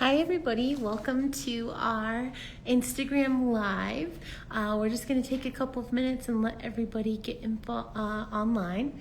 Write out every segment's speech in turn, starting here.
Hi everybody, welcome to our Instagram Live. We're just going to take a couple of minutes and let everybody get info online.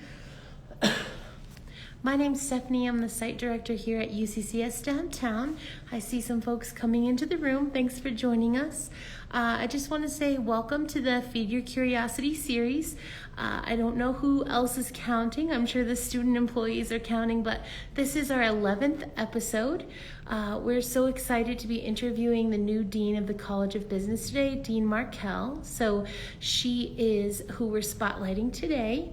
My name's Stephanie. I'm the site director here at UCCS downtown. I see some folks coming into the room. Thanks for joining us. I just want to say welcome to the Feed Your Curiosity series. I don't know who else is counting. I'm sure the student employees are counting, but this is our 11th episode. We're so excited to be interviewing the new Dean of the College of Business today, Dean Markel. So she is who we're spotlighting today.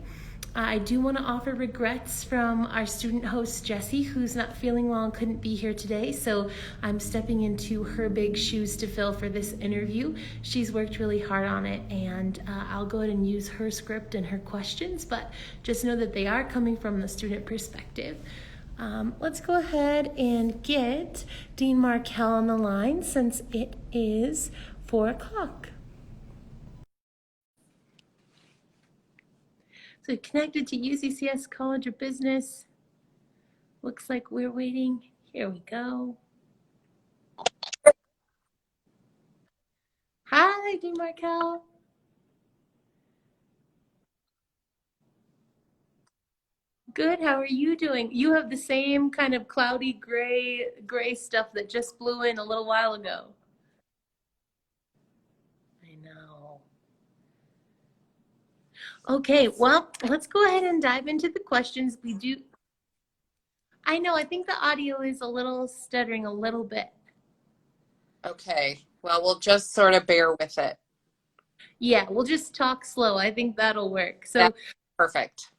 I do want to offer regrets from our student host, Jessie, who's not feeling well and couldn't be here today. So I'm stepping into her big shoes to fill for this interview. She's worked really hard on it, and I'll go ahead and use her script and her questions, but just know that they are coming from the student perspective. Let's go ahead and get Dean Markel on the line since it is 4 o'clock. So connected to UCCS College of Business. Looks like we're waiting. Here we go. Hi, Dean Markel. Good. How are you doing? You have the same kind of cloudy gray stuff that just blew in a little while ago. I know. Okay, well, let's go ahead and dive into the questions. I know, I think the audio is a little stuttering a little bit. Okay, well, we'll just sort of bear with it. Yeah, we'll just talk slow. I think that'll work. That's So perfect.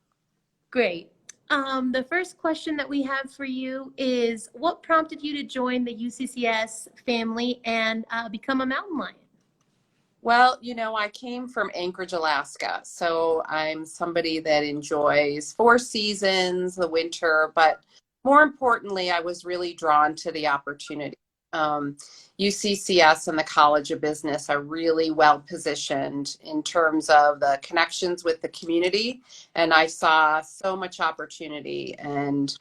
great. The first question that we have for you is, what prompted you to join the UCCS family and become a mountain lion? Well, I came from Anchorage, Alaska, so I'm somebody that enjoys four seasons, the winter, but more importantly, I was really drawn to the opportunity. Um, UCCS and the College of Business are really well positioned in terms of the connections with the community, and I saw so much opportunity. And,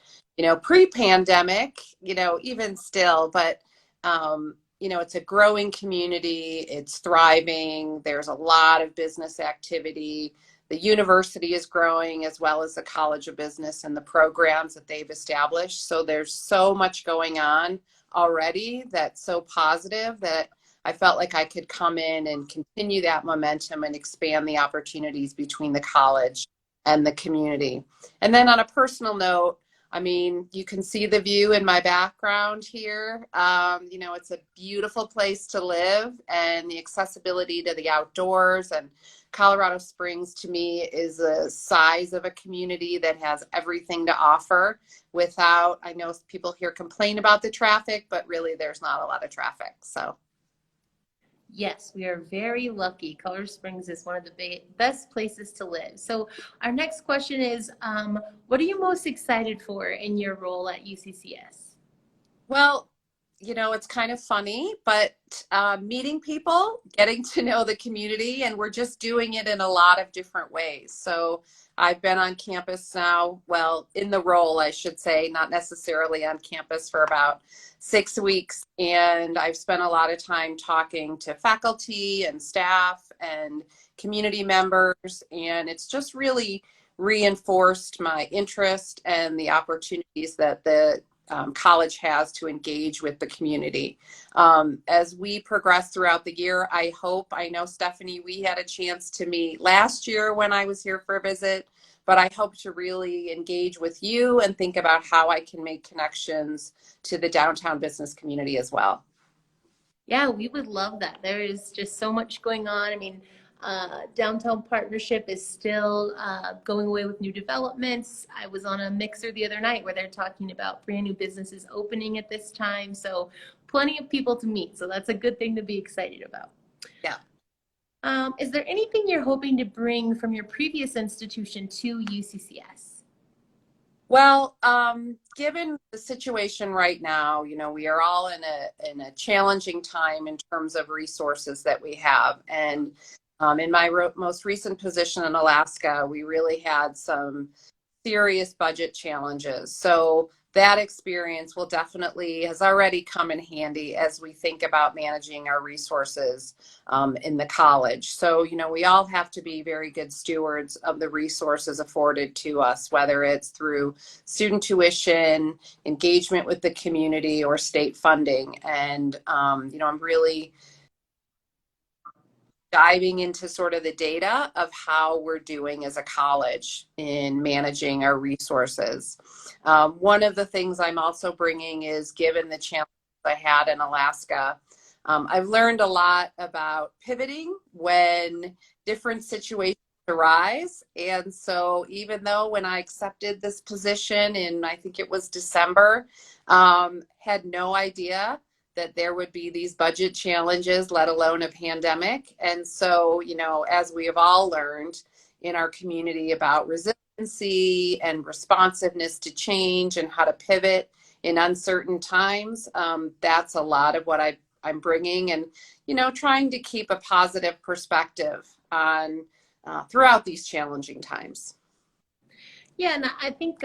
pre-pandemic, even still, but it's a growing community. It's thriving. There's a lot of business activity. The university is growing as well as the College of Business and the programs that they've established. So there's so much going on already that's so positive that I felt like I could come in and continue that momentum and expand the opportunities between the college and the community. And then on a personal note, I mean, you can see the view in my background here. It's a beautiful place to live, and the accessibility to the outdoors. And Colorado Springs, to me, is the size of a community that has everything to offer without, I know people here complain about the traffic, but really there's not a lot of traffic. So. Yes, we are very lucky. Colorado Springs is one of the best places to live. So our next question is, what are you most excited for in your role at UCCS? Well, it's kind of funny, but meeting people, getting to know the community, and we're just doing it in a lot of different ways. So I've been on campus now, well, in the role, I should say, not necessarily on campus for about 6 weeks. And I've spent a lot of time talking to faculty and staff and community members. And it's just really reinforced my interest and the opportunities that the college has to engage with the community. As we progress throughout the year, I know, Stephanie, we had a chance to meet last year when I was here for a visit, but I hope to really engage with you and think about how I can make connections to the downtown business community as well. Yeah, we would love that. There is just so much going on. I mean, Downtown Partnership is still going away with new developments. I was on a mixer the other night where they're talking about brand new businesses opening at this time. So plenty of people to meet. So that's a good thing to be excited about. Yeah. Is there anything you're hoping to bring from your previous institution to UCCS? Well, given the situation right now, we are all in a challenging time in terms of resources that we have. And in my most recent position in Alaska, we really had some serious budget challenges. So that experience will definitely has already come in handy as we think about managing our resources in the college. So, we all have to be very good stewards of the resources afforded to us, whether it's through student tuition, engagement with the community, or state funding. And, I'm really diving into sort of the data of how we're doing as a college in managing our resources. One of the things I'm also bringing is, given the challenges I had in Alaska, I've learned a lot about pivoting when different situations arise. And so even though when I accepted this position in, I think it was December, had no idea that there would be these budget challenges, let alone a pandemic. And so, as we have all learned in our community about resiliency and responsiveness to change and how to pivot in uncertain times, that's a lot of what I'm bringing, and, trying to keep a positive perspective on throughout these challenging times. Yeah, and I think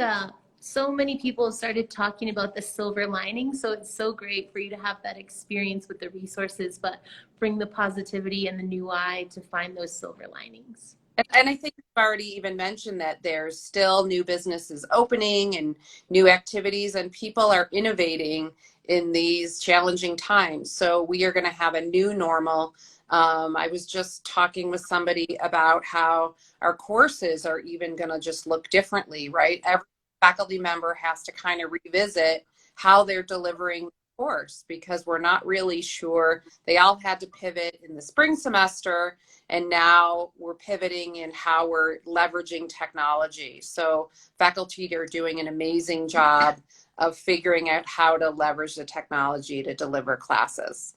so many people have started talking about the silver lining. So it's so great for you to have that experience with the resources, but bring the positivity and the new eye to find those silver linings. And I think you've already even mentioned that there's still new businesses opening and new activities, and people are innovating in these challenging times. So we are going to have a new normal. I was just talking with somebody about how our courses are even going to just look differently, right? Every faculty member has to kind of revisit how they're delivering the course, because we're not really sure. They all had to pivot in the spring semester, and now we're pivoting in how we're leveraging technology. So faculty are doing an amazing job of figuring out how to leverage the technology to deliver classes.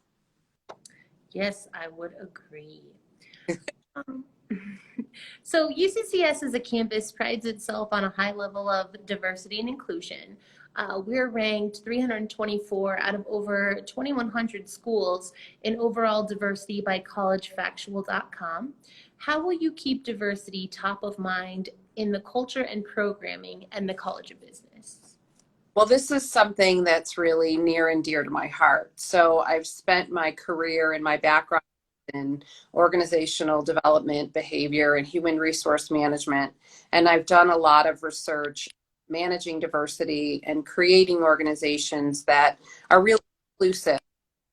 Yes, I would agree. Um, So UCCS as a campus prides itself on a high level of diversity and inclusion. We're ranked 324 out of over 2,100 schools in overall diversity by collegefactual.com. How will you keep diversity top of mind in the culture and programming and the College of Business? Well, this is something that's really near and dear to my heart. So I've spent my career and my background in organizational development, behavior, and human resource management. And I've done a lot of research managing diversity and creating organizations that are really inclusive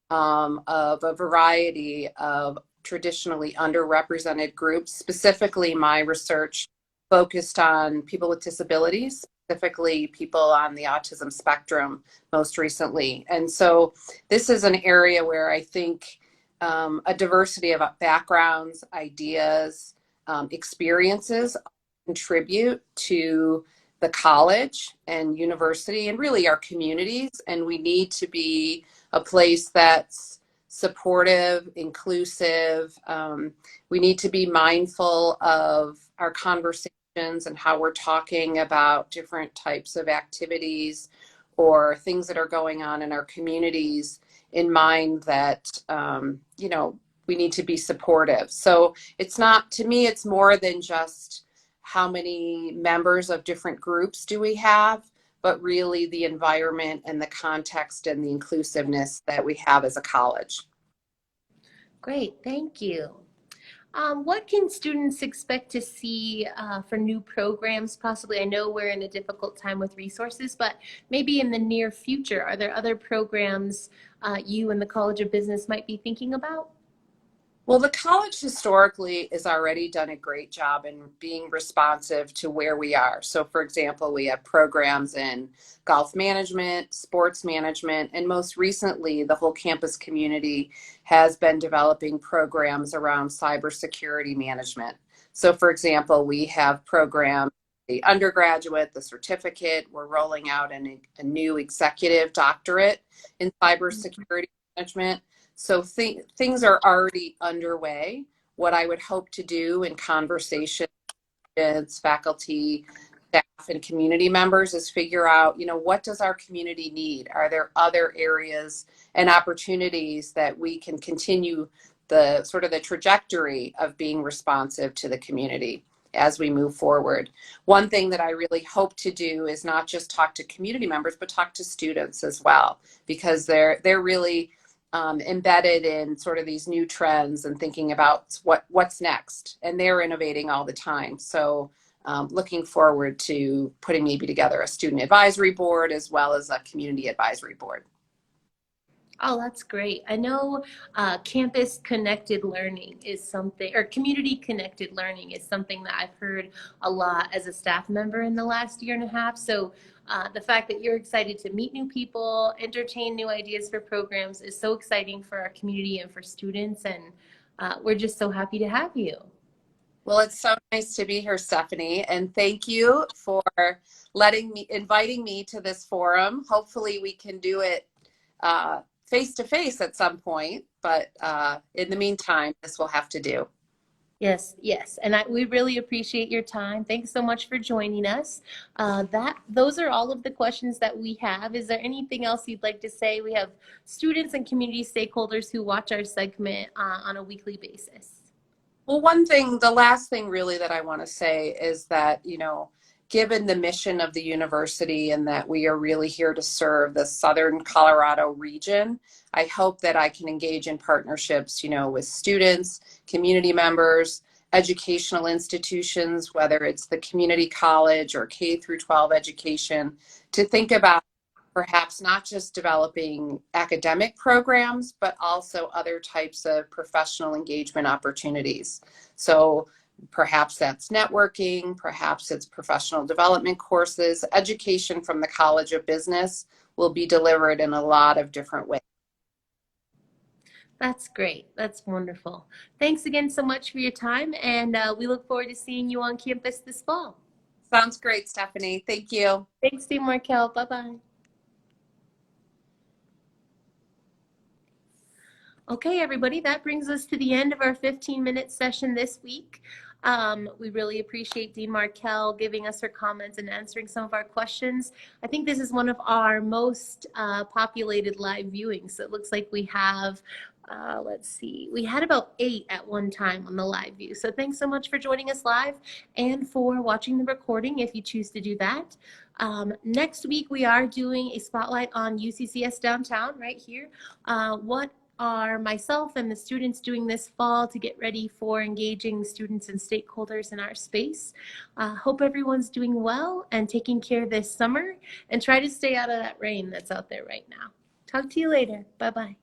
of a variety of traditionally underrepresented groups. Specifically, my research focused on people with disabilities, specifically people on the autism spectrum most recently. And so this is an area where I think a diversity of backgrounds, ideas, experiences contribute to the college and university and really our communities. And we need to be a place that's supportive, inclusive. We need to be mindful of our conversations and how we're talking about different types of activities or things that are going on in our communities, in mind that, we need to be supportive. So it's not, to me, it's more than just how many members of different groups do we have, but really the environment and the context and the inclusiveness that we have as a college. Great, thank you. What can students expect to see for new programs possibly? I know we're in a difficult time with resources, but maybe in the near future, are there other programs you and the College of Business might be thinking about? Well, the college historically has already done a great job in being responsive to where we are. So, for example, we have programs in golf management, sports management, and most recently, the whole campus community has been developing programs around cybersecurity management. So, for example, we have programs, the undergraduate, the certificate. We're rolling out a new executive doctorate in cybersecurity management. So things are already underway. What I would hope to do in conversation with faculty, staff, and community members is figure out, what does our community need? Are there other areas and opportunities that we can continue the sort of the trajectory of being responsive to the community? as we move forward. One thing that I really hope to do is not just talk to community members, but talk to students as well, because they're really embedded in sort of these new trends and thinking about what's next, and they're innovating all the time. So looking forward to putting maybe together a student advisory board as well as a community advisory board. Oh, that's great. I know campus connected learning is something, or community connected learning is something that I've heard a lot as a staff member in the last year and a half. So the fact that you're excited to meet new people, entertain new ideas for programs is so exciting for our community and for students. And we're just so happy to have you. Well, it's so nice to be here, Stephanie, and thank you for inviting me to this forum. Hopefully we can do it face to face at some point, but in the meantime, this will have to do. Yes, yes, and we really appreciate your time. Thanks so much for joining us. Those are all of the questions that we have. Is there anything else you'd like to say? We have students and community stakeholders who watch our segment on a weekly basis. Well, the last thing really that I want to say is that, given the mission of the university and that we are really here to serve the Southern Colorado region, I hope that I can engage in partnerships, with students, community members, educational institutions, whether it's the community college or K through 12 education, to think about perhaps not just developing academic programs, but also other types of professional engagement opportunities. So perhaps that's networking, perhaps it's professional development courses. Education from the College of Business will be delivered in a lot of different ways. That's great. That's wonderful. Thanks again so much for your time, and we look forward to seeing you on campus this fall. Sounds great, Stephanie. Thank you. Thanks, Dean Markel. Bye-bye. Okay, everybody, that brings us to the end of our 15-minute session this week. We really appreciate Dean Markel giving us her comments and answering some of our questions. I think this is one of our most populated live viewings. So it looks like we have, let's see, we had about 8 at one time on the live view. So thanks so much for joining us live and for watching the recording if you choose to do that. Next week, we are doing a spotlight on UCCS downtown right here. What are myself and the students doing this fall to get ready for engaging students and stakeholders in our space. Hope everyone's doing well and taking care this summer, and try to stay out of that rain that's out there right now. Talk to you later. Bye-bye.